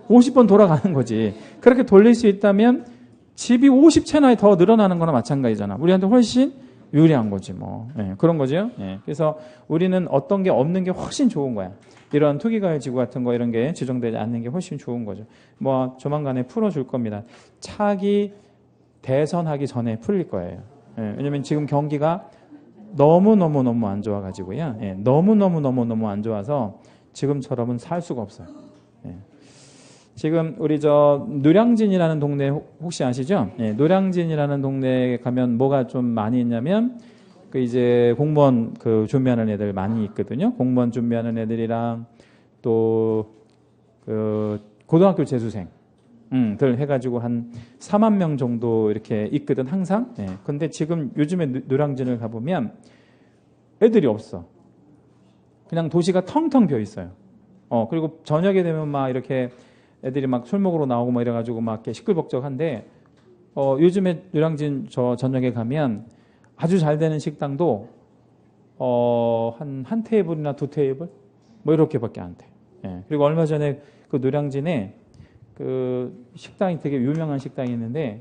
50번 돌아가는 거지. 그렇게 돌릴 수 있다면 집이 50채나 더 늘어나는 거나 마찬가지잖아. 우리한테 훨씬 유리한 거지 뭐. 예, 그런 거죠. 예, 그래서 우리는 어떤 게 없는 게 훨씬 좋은 거야. 이런 투기과열 지구 같은 거 이런 게 지정되지 않는 게 훨씬 좋은 거죠. 뭐 조만간에 풀어줄 겁니다. 차기 대선하기 전에 풀릴 거예요. 예, 왜냐면 지금 경기가 너무 안 좋아가지고요. 예, 너무 안 좋아서 지금처럼은 살 수가 없어요. 예. 지금 우리 노량진이라는 동네 혹시 아시죠? 예, 노량진이라는 동네에 가면 뭐가 좀 많이 있냐면 그 이제 공무원 그 준비하는 애들 많이 있거든요. 공무원 준비하는 애들이랑 또 그 고등학교 재수생 들 해가지고 한 4만 명 정도 이렇게 있거든 항상. 예. 근데 지금 요즘에 노량진을 가보면 애들이 없어. 그냥 도시가 텅텅 비어 있어요. 그리고 저녁에 되면 막 이렇게 애들이 막 술 먹으러 나오고 막 이래가지고 막 이렇게 시끌벅적한데 요즘에 노량진 저 저녁에 가면 아주 잘 되는 식당도 한 테이블이나 두 테이블 뭐 이렇게밖에 안 돼. 예. 그리고 얼마 전에 그 노량진에 그 식당이 되게 유명한 식당이 있는데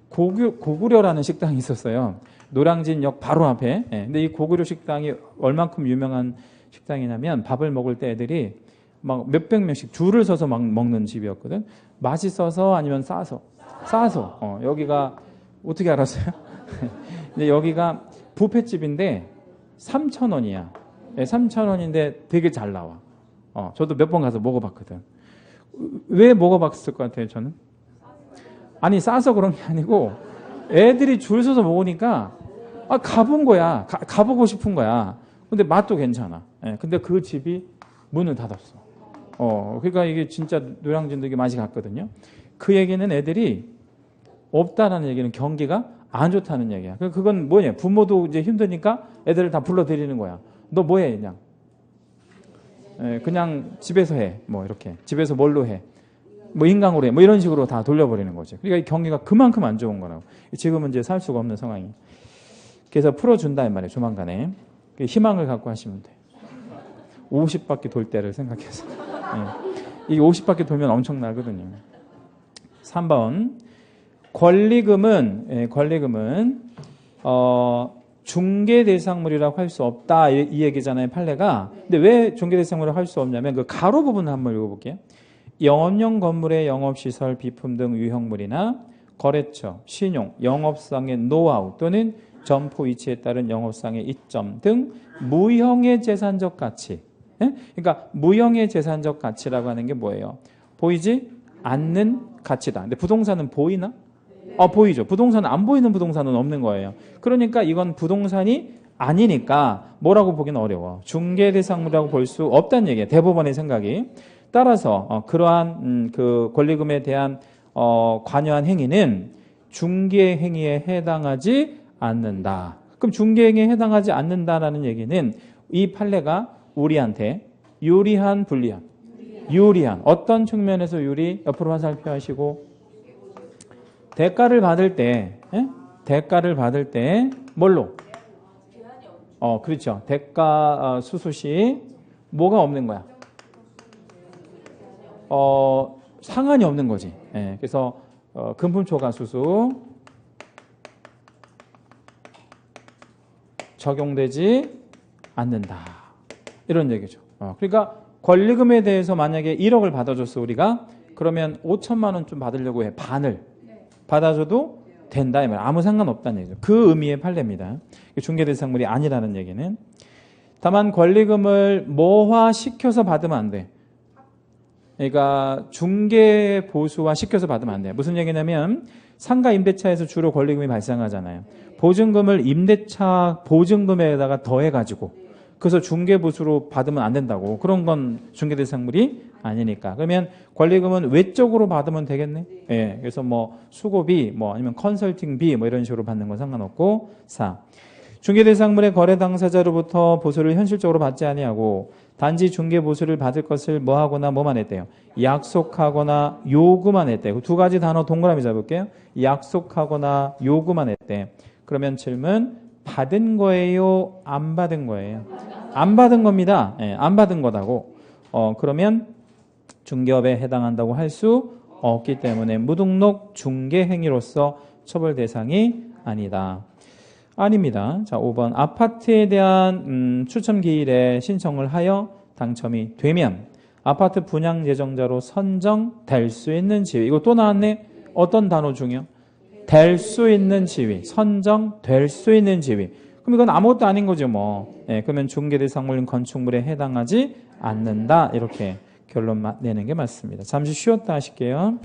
고구려라는 식당이 있었어요. 노량진역 바로 앞에. 예. 근데 이 고구려 식당이 얼만큼 유명한 식당이냐면 밥을 먹을 때 애들이 막 몇백 명씩 줄을 서서 막 먹는 집이었거든. 맛있어서 아니면 싸서. 여기가 어떻게 알았어요? 근데 여기가 뷔페집인데 3,000원이야. 네, 3,000원인데 되게 잘 나와. 저도 몇 번 가서 먹어봤거든. 왜 먹어봤을 것 같아요, 저는? 아니, 싸서 그런 게 아니고 애들이 줄 서서 먹으니까 가본 거야. 가보고 싶은 거야. 근데 맛도 괜찮아. 네, 근데 그 집이 문을 닫았어. 그러니까 이게 진짜 노량진도 이게 맛이 갔거든요. 그 얘기는 애들이 없다라는 얘기는 경기가 안 좋다는 얘기야. 그건 뭐냐? 부모도 이제 힘드니까 애들을 다 불러들이는 거야. 너 뭐해, 그냥? 그냥 집에서 해. 뭐 이렇게. 집에서 뭘로 해? 뭐 인강으로 해. 뭐 이런 식으로 다 돌려버리는 거지. 그러니까 이 경기가 그만큼 안 좋은 거라고. 지금은 이제 살 수가 없는 상황이. 그래서 풀어준다 이 말이에요. 조만간에. 희망을 갖고 하시면 돼. 50바퀴 돌 때를 생각해서. 이게 50바퀴 돌면 엄청나거든요. 3번. 권리금은 중개 대상물이라고 할 수 없다 이 얘기잖아요. 판례가. 근데 왜 중개 대상물이라고 할 수 없냐면 그 가로 부분을 한번 읽어볼게요. 영업용 건물의 영업시설, 비품 등 유형물이나 거래처, 신용, 영업상의 노하우 또는 점포 위치에 따른 영업상의 이점 등 무형의 재산적 가치. 그러니까 무형의 재산적 가치라고 하는 게 뭐예요? 보이지 않는 가치다. 근데 부동산은 보이나? 보이죠. 부동산은 안 보이는 부동산은 없는 거예요. 그러니까 이건 부동산이 아니니까 뭐라고 보기는 어려워. 중개 대상물이라고 볼 수 없다는 얘기예요. 대법원의 생각이. 따라서 그러한 그 권리금에 대한 관여한 행위는 중개 행위에 해당하지 않는다. 그럼 중개 행위에 해당하지 않는다라는 얘기는 이 판례가 우리한테 유리한, 불리한? 유리한. 어떤 측면에서 유리? 옆으로 화살표 하시고 대가를 받을 때 뭘로? 그렇죠. 대가 수수시 뭐가 없는 거야? 상한이 없는 거지. 그래서 금품 초과 수수 적용되지 않는다. 이런 얘기죠. 그러니까 권리금에 대해서 만약에 1억을 받아줬어 우리가 그러면 5천만 원 좀 받으려고 해. 반을 받아줘도 된다. 이 말. 아무 상관없다는 얘기죠. 그 의미의 판례입니다. 중개대상물이 아니라는 얘기는. 다만 권리금을 모화시켜서 받으면 안 돼. 그러니까 중개 보수화 시켜서 받으면 안 돼. 무슨 얘기냐면 상가 임대차에서 주로 권리금이 발생하잖아요. 보증금을 임대차 보증금에다가 더해가지고 그래서 중개보수로 받으면 안 된다고. 그런 건 중개대상물이 아니니까. 그러면 권리금은 외적으로 받으면 되겠네. 예. 그래서 뭐 수고비, 뭐 아니면 컨설팅비 뭐 이런 식으로 받는 건 상관없고. 4. 중개대상물의 거래 당사자로부터 보수를 현실적으로 받지 아니하고 단지 중개보수를 받을 것을 뭐 하거나 뭐만 했대요. 약속하거나 요구만 했대. 두 가지 단어 동그라미 잡을게요. 약속하거나 요구만 했대. 그러면 질문, 받은 거예요? 안 받은 거예요? 안 받은 겁니다. 예, 안 받은 거다고. 그러면 중개업에 해당한다고 할 수 없기 때문에 무등록 중개행위로서 처벌 대상이 아니다. 아닙니다. 자, 5번. 아파트에 대한 추첨 기일에 신청을 하여 당첨이 되면 아파트 분양 예정자로 선정될 수 있는 지위. 이거 또 나왔네. 어떤 단어 중요? 될 수 있는 지위. 선정될 수 있는 지위. 그럼 이건 아무것도 아닌 거죠, 뭐. 예, 그러면 중개대상물 건축물에 해당하지 않는다. 이렇게 결론 내는 게 맞습니다. 잠시 쉬었다 하실게요.